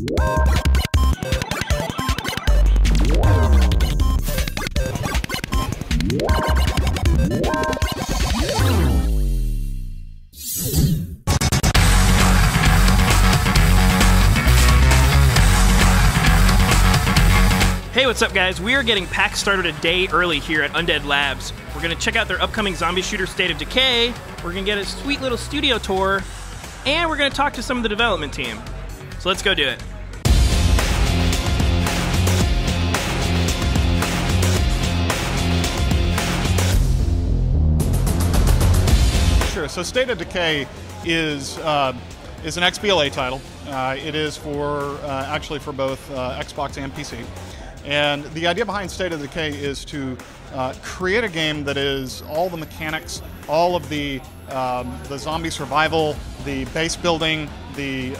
Hey, what's up guys? We are getting PAX started a day early here at Undead Labs. We're going to check out their upcoming zombie shooter State of Decay, we're going to get a sweet little studio tour, and we're going to talk to some of the development team. So let's go do it. Sure, so State of Decay is an XBLA title. It is for actually for both Xbox and PC. And the idea behind State of Decay is to create a game that is all the mechanics, all of the zombie survival, the base building, the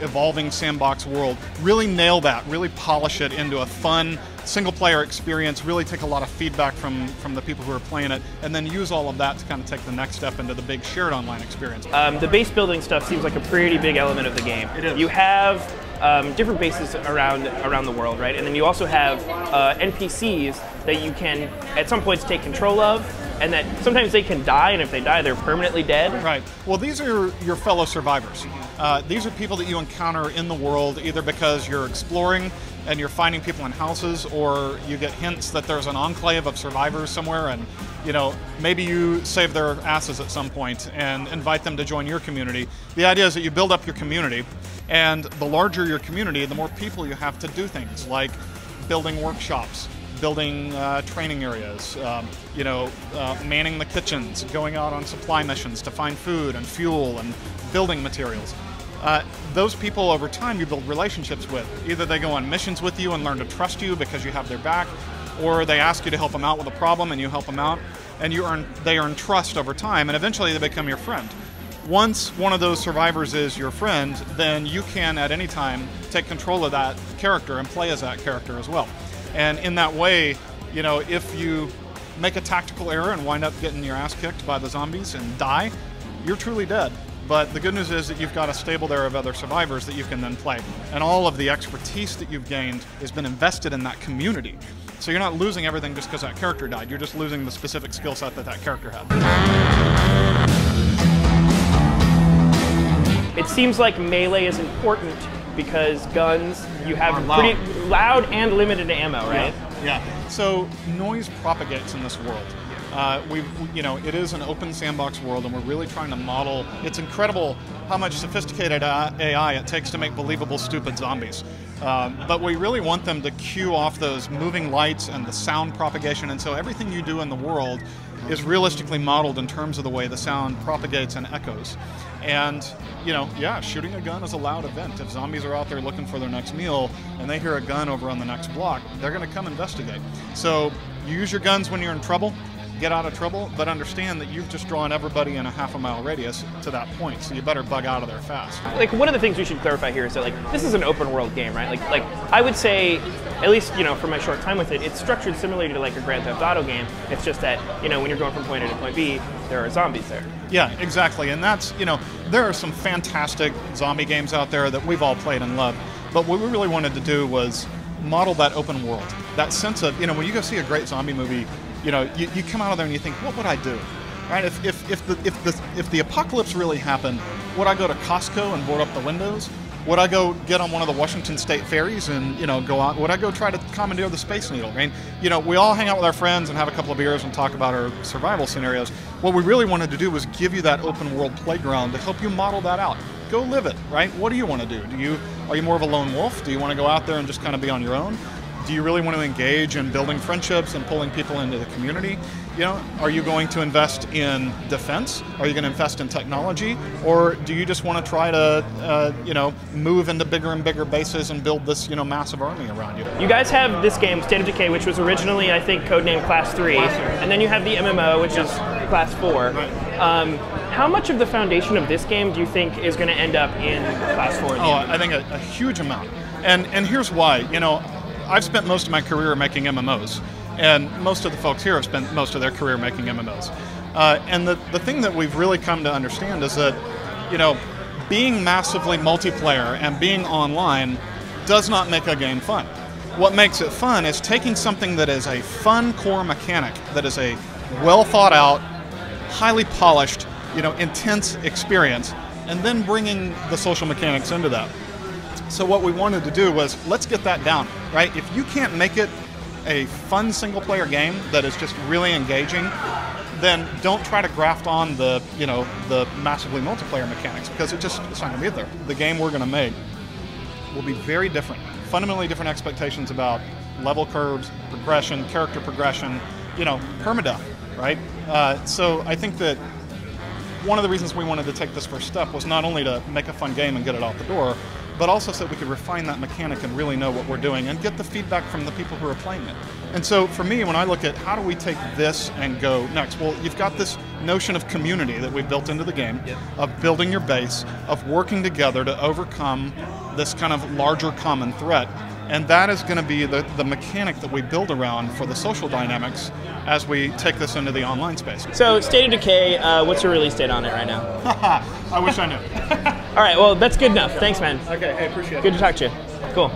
evolving sandbox world. Really nail that, really polish it into a fun single-player experience, really take a lot of feedback from the people who are playing it, and then use all of that to kind of take the next step into the big shared online experience. The base building stuff seems like a pretty big element of the game. It is. You have different bases around the world, right? And then you also have NPCs that you can, at some points, take control of, and that sometimes they can die, and if they die, they're permanently dead. Right. Well, these are your fellow survivors. These are people that you encounter in the world, either because you're exploring and you're finding people in houses, or you get hints that there's an enclave of survivors somewhere, and maybe you save their asses at some point and invite them to join your community. The idea is that you build up your community, and the larger your community, the more people you have to do things like building workshops, building training areas, manning the kitchens, going out on supply missions to find food and fuel and building materials. Those people over time you build relationships with. Either they go on missions with you and learn to trust you because you have their back, or they ask you to help them out with a problem and you help them out, and they earn trust over time, and eventually they become your friend. Once one of those survivors is your friend, then you can at any time take control of that character and play as that character as well. And in that way, if you make a tactical error and wind up getting your ass kicked by the zombies and die, you're truly dead. But the good news is that you've got a stable there of other survivors that you can then play. And all of the expertise that you've gained has been invested in that community. So you're not losing everything just because that character died. You're just losing the specific skill set that that character had. It seems like melee is important because guns, you have pretty loud and limited ammo, right? Yeah. So noise propagates in this world. It is an open sandbox world, and we're really trying to model. It's incredible how much sophisticated AI it takes to make believable, stupid zombies. But we really want them to cue off those moving lights and the sound propagation, and so everything you do in the world is realistically modeled in terms of the way the sound propagates and echoes. And, shooting a gun is a loud event. If zombies are out there looking for their next meal and they hear a gun over on the next block, they're going to come investigate. So you use your guns when you're in trouble. Get out of trouble, but understand that you've just drawn everybody in a half-a-mile radius to that point, so you better bug out of there fast. Like, one of the things we should clarify here is that, this is an open-world game, right? Like I would say, at least, from my short time with it, it's structured similarly to like a Grand Theft Auto game. It's just that, when you're going from point A to point B, there are zombies there. Yeah, exactly, and that's, there are some fantastic zombie games out there that we've all played and loved, but what we really wanted to do was model that open world, that sense of, when you go see a great zombie movie, you come out of there and you think, what would I do? Right? If the apocalypse really happened, would I go to Costco and board up the windows? Would I go get on one of the Washington State ferries and go out? Would I go try to commandeer the Space Needle? I mean, we all hang out with our friends and have a couple of beers and talk about our survival scenarios. What we really wanted to do was give you that open world playground to help you model that out. Go live it, right? What do you want to do? Are you more of a lone wolf? Do you want to go out there and just kind of be on your own? Do you really want to engage in building friendships and pulling people into the community? Are you going to invest in defense? Are you going to invest in technology? Or do you just want to try to, move into bigger and bigger bases and build this, massive army around you? You guys have this game, State of Decay, which was originally, I think, codenamed Class 3, and then you have the MMO, which is Class 4. Right. How much of the foundation of this game do you think is going to end up in Class 4? I think a huge amount. And here's why. I've spent most of my career making MMOs, and most of the folks here have spent most of their career making MMOs. And the thing that we've really come to understand is that, being massively multiplayer and being online does not make a game fun. What makes it fun is taking something that is a fun core mechanic, that is a well thought out, highly polished, intense experience, and then bringing the social mechanics into that. So what we wanted to do was, let's get that down, right? If you can't make it a fun single-player game that is just really engaging, then don't try to graft on the massively multiplayer mechanics, because it's not going to be there. The game we're going to make will be very different, fundamentally different expectations about level curves, progression, character progression, permadeath, right? So I think that one of the reasons we wanted to take this first step was not only to make a fun game and get it out the door, but also so that we could refine that mechanic and really know what we're doing and get the feedback from the people who are playing it. And so for me, when I look at how do we take this and go next, well, you've got this notion of community that we've built into the game, of building your base, of working together to overcome this kind of larger common threat. And that is going to be the mechanic that we build around for the social dynamics as we take this into the online space. So, State of Decay, what's your release date on it right now? I wish I knew. All right, well, that's good enough. Thanks, man. Okay, hey, appreciate it. Good to talk to you. Cool.